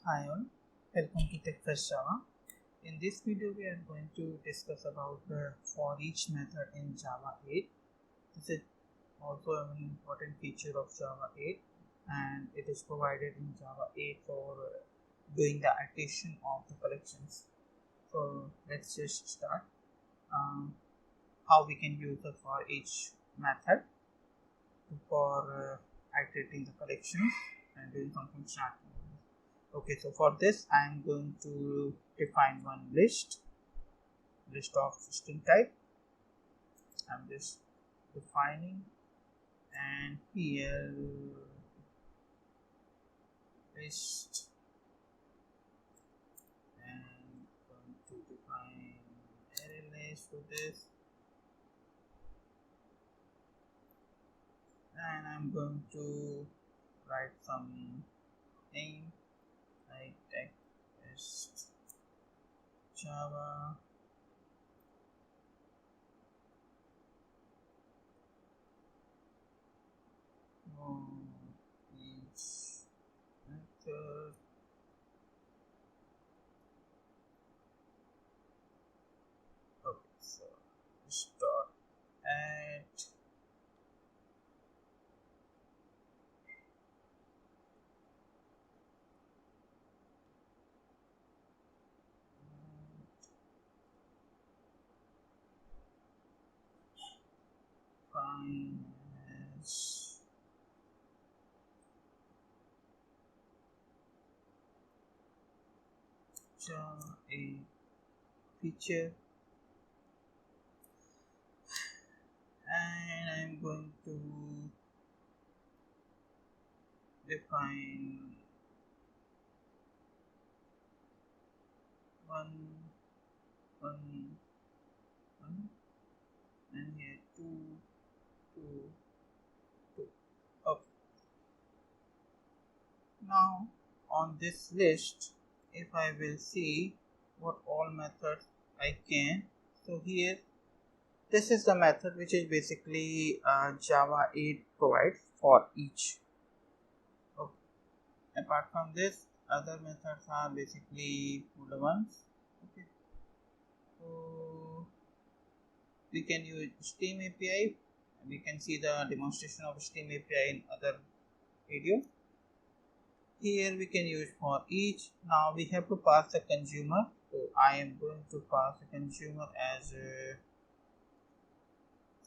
Hi all, welcome to TechFest Java. In this video we are going to discuss about the ForEach method in Java 8. This is also an important feature of Java 8 and it is provided in Java 8 for doing the iteration of the collections. So let's just start. How we can use the ForEach method for iterating the collections and doing something starting. Okay, so for this I am going to define one list of string type. I'm just defining, and here list, and going to define array list for this, and I'm going to write some name like text Java each method okay, so start add as Java a feature, and I'm going to define one, and here two. Okay. Now on this list, if I will see what all methods I can, so here this is the method which is basically Java 8 provides for each. Okay. Apart from this, other methods are basically the ones. Okay. So we can use Steam API. We can see the demonstration of Steam API in other video. Here we can use for each. Now we have to pass the consumer. So I am going to pass the consumer as a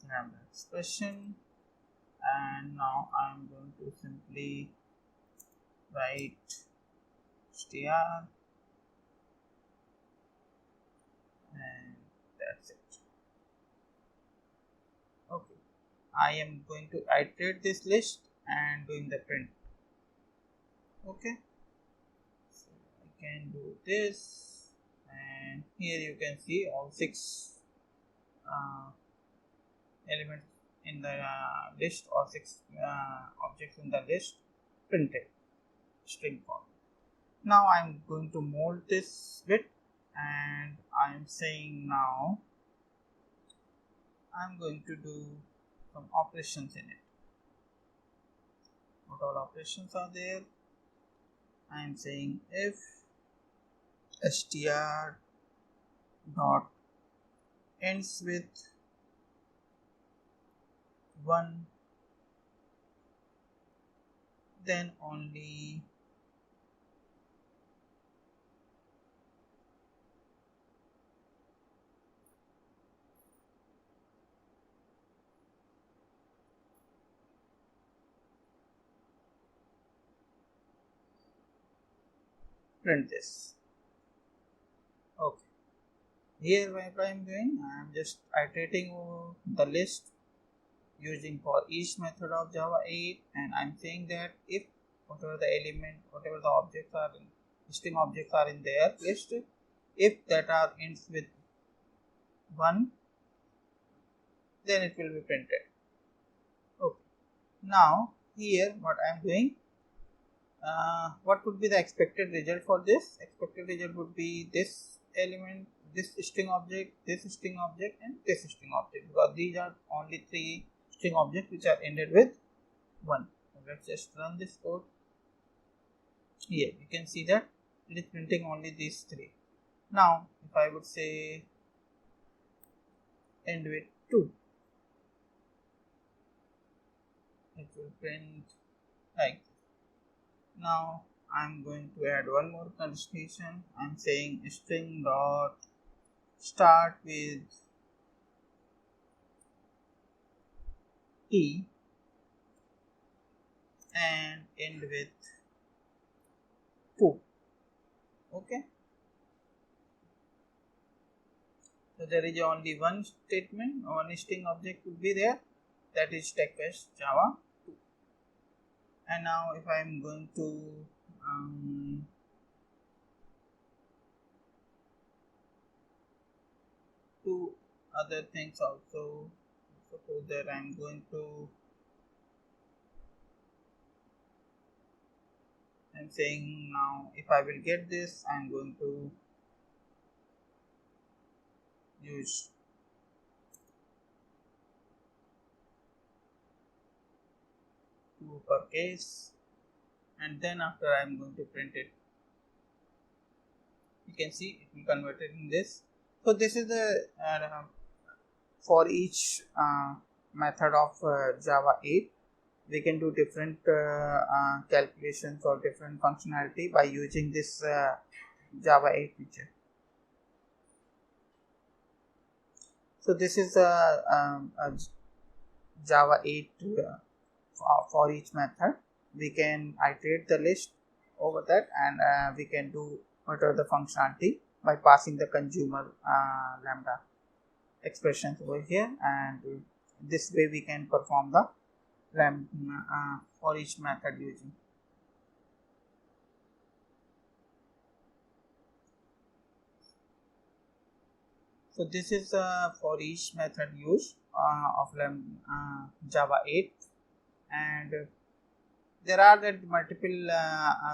Lambda expression, and now I am going to simply write str, and that's it. Okay, I am going to iterate this list and doing the print. Okay, so I can do this, and here you can see all 6 elements in the list, or 6 objects in the list printed string form. Now I'm going to mold this bit, and I'm saying now I'm going to do some operations in it. What all operations are there? I'm saying if str dot ends with 1, then only print this. Okay, here what I am doing, I am just iterating over the list using for each method of Java 8, and I'm saying that if whatever the element, whatever the objects are in string objects are in their list, if that are ends with 1, then it will be printed. Okay, now here what I am doing, what would be the expected result for this? Expected result would be this element, this string object, this string object, and this string object, because these are only 3 string objects which are ended with 1. So let's just run this code. Here you can see that it is printing only these three. Now if I would say end with 2, it will print like this. Now I'm going to add one more condition. I'm saying string dot start with t and end with 2. Okay, so there is only one statement, one string object will be there, that is TechFest Java 2. And now if I am going to do other things also, suppose that I am going to, I'm saying now if I will get this, I am going to use to uppercase, and then after I am going to print it. You can see it will convert it in this. So this is the for each method of Java 8. We can do different calculations or different functionality by using this Java 8 feature. So this is a Java 8 for each method. We can iterate the list over that, and we can do whatever the functionality by passing the consumer Lambda expressions over here, and this way we can perform the for each method using. So this is for each method use of Java 8, and there are multiple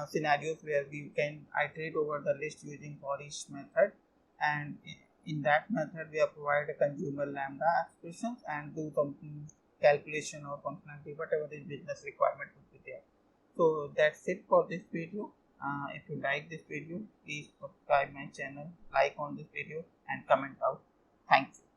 scenarios where we can iterate over the list using for each method, and in that method we have provided a consumer Lambda expressions and do some calculation or functionality, whatever the business requirement would be there. So that's it for this video. If you like this video, please subscribe my channel, like on this video, and comment out. Thank you.